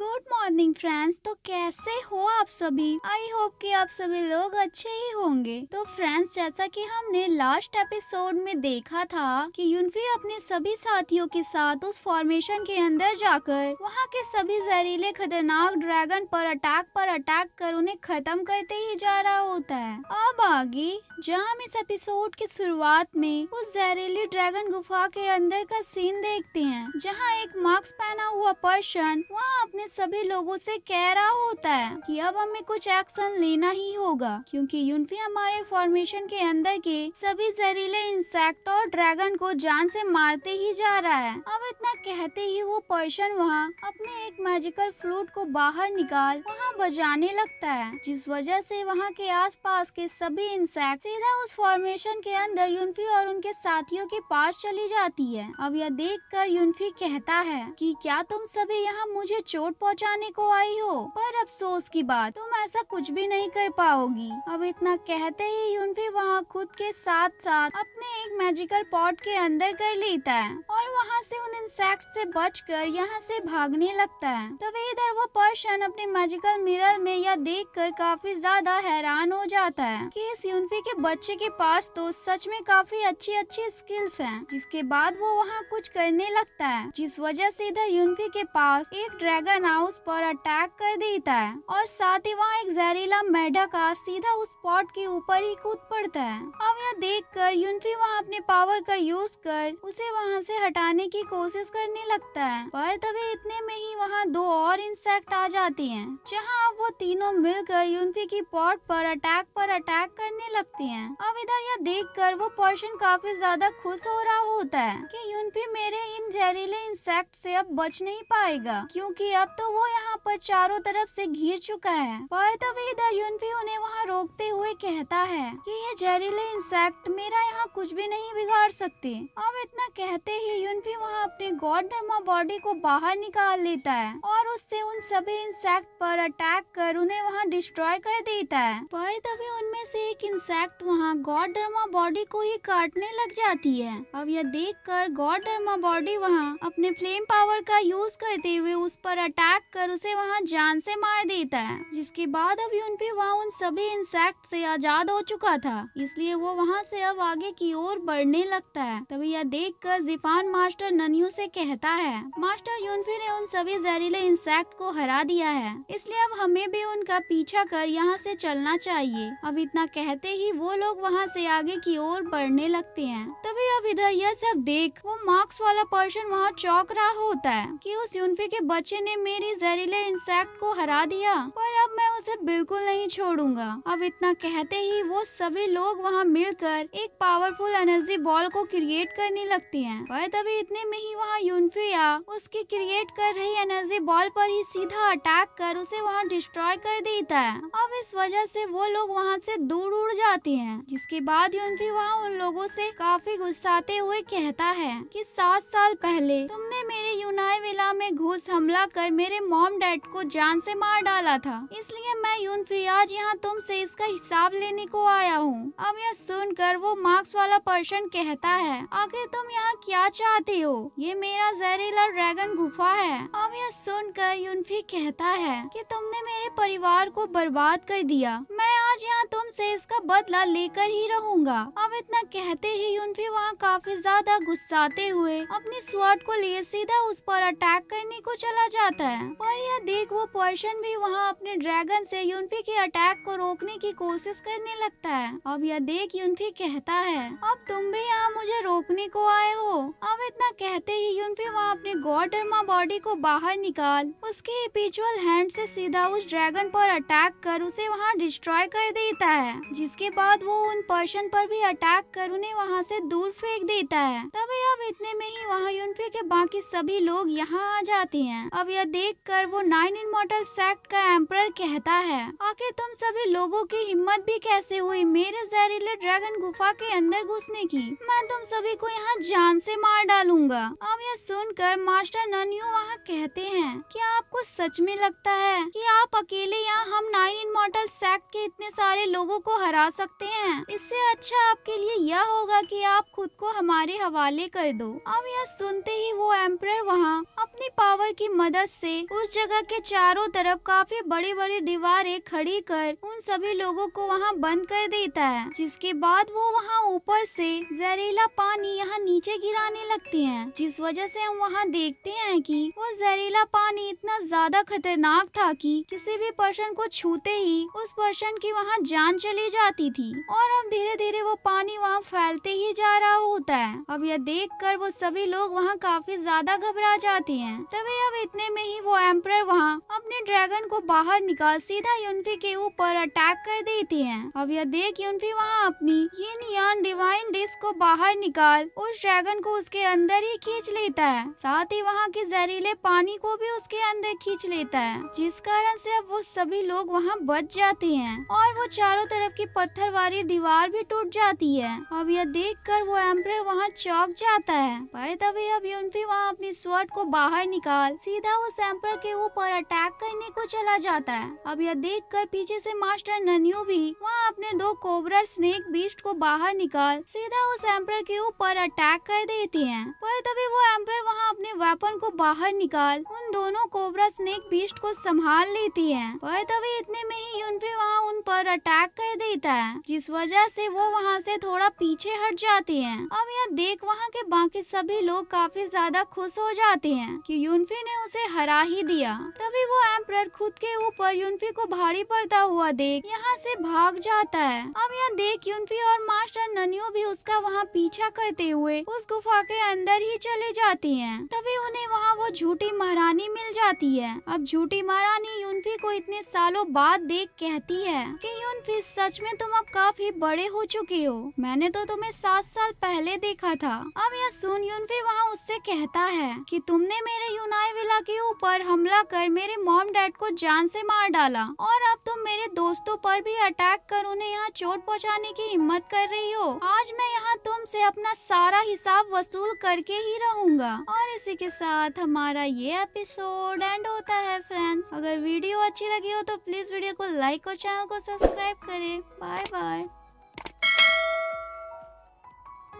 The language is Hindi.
Good morning friends. तो कैसे हो आप सभी? आई होप कि आप सभी लोग अच्छे ही होंगे। तो फ्रेंड्स, जैसा कि हमने लास्ट एपिसोड में देखा था कि यूनफी अपने सभी साथियों के साथ उस फॉर्मेशन के अंदर जाकर वहां के सभी जहरीले खतरनाक ड्रैगन पर अटैक कर उन्हें खत्म करते ही जा रहा होता है। अब आगे जहां हम इस एपिसोड की शुरुआत में उस जहरीली ड्रैगन गुफा के अंदर का सीन देखते हैं, जहां एक मास्क पहना हुआ पर्सन वहां अपने सभी लोगों से कह रहा होता है कि अब हमें कुछ एक्शन लेना ही होगा, क्योंकि यूनफी हमारे फॉर्मेशन के अंदर के सभी जहरीले इंसेक्ट और ड्रैगन को जान से मारते ही जा रहा है। अब इतना कहते ही वो पर्सन वहाँ अपने एक मैजिकल फ्लूट को बाहर निकाल वहाँ बजाने लगता है, जिस वजह से वहाँ के आसपास के सभी इंसेक्ट सीधा उस फॉर्मेशन के अंदर यूनफी और उनके साथियों के पास चली जाती है। अब यह देखकर यूनफी कहता है कि क्या तुम सभी यहाँ मुझे चोट पहुँचाने को आई हो, पर अफसोस की बात, तुम ऐसा कुछ भी नहीं कर पाओगी। अब इतना कहते ही यूनफी वहाँ खुद के साथ साथ अपने एक मैजिकल पॉट के अंदर कर लेता है और वहाँ से उन इंसेक्ट से बचकर यहाँ से भागने लगता है। तभी इधर वो पर्सन अपने मैजिकल मिरर में यह देखकर काफी ज्यादा हैरान हो जाता है कि इस यूनफी के बच्चे के पास तो सच में काफी अच्छी अच्छी स्किल्स हैं। जिसके बाद वो वहाँ कुछ करने लगता है, जिस वजह से इधर यूनफी के पास एक ड्रैगन हाउस पर अटैक कर देता है और साथ ही वहाँ एक जहरीला मेढका सीधा उस पॉट के ऊपर ही कूद पड़ता है। अब यह देखकर यूनफी वहाँ अपने पावर का यूज कर उसे वहाँ से हटाने की कोशिश करने लगता है, पर तभी इतने में ही वहाँ दो और इंसेक्ट आ जाते हैं, जहाँ अब वो तीनों मिलकर यूनफी की पॉट पर अटैक करने लगते हैं। अब इधर यह देखकर वो पर्सन काफी ज्यादा खुश हो रहा होता है कि यूनफी मेरे इन जहरीले इंसेक्ट से अब बच नहीं पाएगा, क्योंकि अब तो वो यहाँ पर चारों तरफ से घिर चुका है। पर तभी इधर यूनफी उन्हें वहाँ रोकते हुए कहता है कि ये जहरीले इंसेक्ट मेरा यहाँ कुछ भी नहीं बिगाड़ सकते। अब इतना कहते ही यूनफी वहाँ अपने गॉड डर्मा बॉडी को बाहर निकाल लेता है और उससे उन सभी इंसेक्ट पर अटैक कर उन्हें वहाँ डिस्ट्रॉय कर देता है। पर तभी उनमें से एक इंसेक्ट वहाँ गॉड डर्मा बॉडी को ही काटने लग जाती है। अब यह देखकर गॉड डर्मा बॉडी वहाँ अपने फ्लेम पावर का यूज करते हुए उस पर अटैक कर उसे वहाँ जान से मार देता है। जिसके बाद अब यूनफी वहाँ उन सभी इंसेक्ट से आजाद हो चुका था, इसलिए वो वहाँ से अब आगे की ओर बढ़ने लगता है। तभी यह देखकर जिफान मास्टर नन्यू से कहता है, मास्टर यूनफी ने उन सभी जहरीले इंसेक्ट को हरा दिया है, इसलिए अब हमें भी उनका पीछा कर यहाँ से चलना चाहिए। अब इतना कहते ही वो लोग वहाँ से आगे की ओर बढ़ने लगते हैं। तभी अब इधर यह सब देख वो मार्क्स वाला पर्सन वहाँ चौंक रहा होता है कि उस यूनफी के बच्चे ने मेरी जहरीले इंसेक्ट को हरा दिया, पर अब मैं उसे बिल्कुल नहीं छोड़ूंगा। अब इतना कहते ही वो सभी लोग वहाँ मिलकर एक पावरफुल एनर्जी बॉल को क्रिएट करने लगते हैं, पर तभी इतने में ही वहाँ यूनफी उसकी क्रिएट कर रही एनर्जी बॉल पर ही सीधा अटैक कर उसे वहाँ डिस्ट्रॉय कर देता है। अब इस वजह से वो लोग वहाँ से दूर उड़ जाते हैं। जिसके बाद यूनफी वहाँ उन लोगों से काफी गुस्साते हुए कहता है कि 7 साल पहले तुमने मेरे यूनाई विला में घुस हमला कर मेरे मॉम डैड को जान से मार डाला था, इसलिए मैं यूनफी आज यहाँ तुमसे इसका हिसाब लेने को आया हूँ। अब यह सुनकर वो मार्क्स वाला पर्सन कहता है, आखिर तुम यहाँ क्या चाहते हो? ये मेरा जहरीला ड्रैगन गुफा है। अब यह सुनकर यूनफी कहता है कि तुमने मेरे परिवार को बर्बाद कर दिया, मैं आज यहाँ तुमसे इसका बदला लेकर ही रहूंगा। अब इतना कहते ही यूनफी वहाँ काफी ज्यादा गुस्साते हुए अपनी स्वॉर्ड को लिए सीधा उस पर अटैक करने को चला जाता है। पर यह देख वो पर्सन भी वहाँ अपने ड्रैगन से यूनफी के अटैक को रोकने की कोशिश करने लगता है। अब यह देख यूनफी कहता है, अब तुम भी यहाँ मुझे रोकने को आए हो? अब इतना कहते ही यूनफी वहाँ अपने गॉड डर्मा बॉडी को बाहर निकाल उसके इपिचुअल हैंड से सीधा उस ड्रैगन पर अटैक कर उसे वहाँ डिस्ट्रॉय कर देता है। जिसके बाद वो उन पर्सन पर भी अटैक कर उन्हें वहाँ से दूर फेंक देता है। तभी अब इतने में ही वहाँ यूनफी के बाकी सभी लोग यहाँ आ जाते हैं। अब यह देखकर वो 9 इमॉर्टल सेक्ट का एम्परर कहता है, आखिर तुम सभी लोगों की हिम्मत भी कैसे हुई मेरे जहरीले ड्रैगन गुफा के अंदर घुसने की? मैं तुम सभी को यहाँ जान से मार डालूंगा। अब यह सुनकर मास्टर नन्यू वहाँ कहते हैं, क्या आपको सच में लगता है कि आप अकेले यहाँ हम 9 इमॉर्टल सेक्ट के इतने सारे लोगों को हरा सकते हैं? इससे अच्छा आपके लिए यह होगा कि आप खुद को हमारे हवाले कर दो। अब यह सुनते ही वो एम्परर वहाँ अपनी पावर की मदद से से उस जगह के चारों तरफ काफी बड़ी बड़ी दीवारें खड़ी कर उन सभी लोगों को वहाँ बंद कर देता है, जिसके बाद वो वहाँ ऊपर से जहरीला पानी यहाँ नीचे गिराने लगती है, जिस वजह से हम वहाँ देखते हैं कि वो जहरीला पानी इतना ज्यादा खतरनाक था कि किसी भी पर्सन को छूते ही उस पर्सन की वहाँ जान चली जाती थी। और अब धीरे धीरे वो पानी वहाँ फैलते ही जा रहा होता है। अब यह देखकर वो सभी लोग वहाँ काफी ज्यादा घबरा जाते हैं। तभी अब इतने में ही वो एम्परर वहाँ अपने ड्रैगन को बाहर निकाल सीधा यूनफी के ऊपर अटैक कर देती है। अब यह देख यूनफी वहाँ अपनी यिन यान डिवाइन डिस्क को बाहर निकाल उस ड्रैगन को उसके अंदर ही खींच लेता है, साथ ही वहाँ के जहरीले पानी को भी उसके अंदर खींच लेता है, जिस कारण से अब वो सभी लोग वहाँ बच जाते हैं और वो चारों तरफ की पत्थर वाली दीवार भी टूट जाती है। अब यह देखकर वो एम्परर वहाँ चौंक जाता है, पर तभी अब यूनफी वहाँ अपनी स्वॉर्ड को बाहर निकाल सीधा उस एम्परर के ऊपर अटैक करने को चला जाता है। अब यह देखकर पीछे से मास्टर नन्यू भी वहाँ अपने 2 कोबरा स्नेक बीस्ट को बाहर निकाल सीधा उस एम्परर के ऊपर अटैक कर देती हैं। पर तभी वो एम्परर वहाँ अपने वेपन को बाहर निकाल उन दोनों कोबरा स्नेक बीस्ट को संभाल लेती है। पर तभी इतने में ही यूनफी वहाँ उन पर अटैक कर देता है, जिस वजह से वो वहाँ से थोड़ा पीछे हट जाते हैं। अब यह देख वहाँ के बाकी सभी लोग काफी ज्यादा खुश हो जाते हैं कि यूनफी ने उसे हरा ही दिया। तभी वो एम्परर खुद के ऊपर यूनफी को भारी पड़ता हुआ देख यहाँ से भाग जाता है। अब यह देख यूनफी और मास्टर नन्यू भी उसका वहाँ पीछा करते हुए उस गुफा के अंदर ही चले जाती हैं। तभी उन्हें वहाँ वो झूठी महारानी मिल जाती है। अब झूठी महारानी यूनफी को इतने सालों बाद देख कहती है कि यूनफी सच में तुम अब काफी बड़े हो चुके हो, मैंने तो तुम्हें 7 साल पहले देखा था। अब यह सुन यूनफी वहाँ उससे कहता है कि तुमने मेरे यूनाई विला के ऊपर हमला कर मेरे मॉम डैड को जान से मार डाला और अब तुम मेरे दोस्तों पर भी अटैक कर उन्हें यहाँ चोट पहुँचाने की हिम्मत कर रही हो। आज मैं यहाँ तुमसे अपना सारा हिसाब वसूल करके ही रहूंगा। और इसी के साथ हमारा ये एपिसोड एंड होता है फ्रेंड्स। अगर वीडियो अच्छी लगी हो तो प्लीज वीडियो को लाइक और चैनल को सब्सक्राइब करें। Bye bye.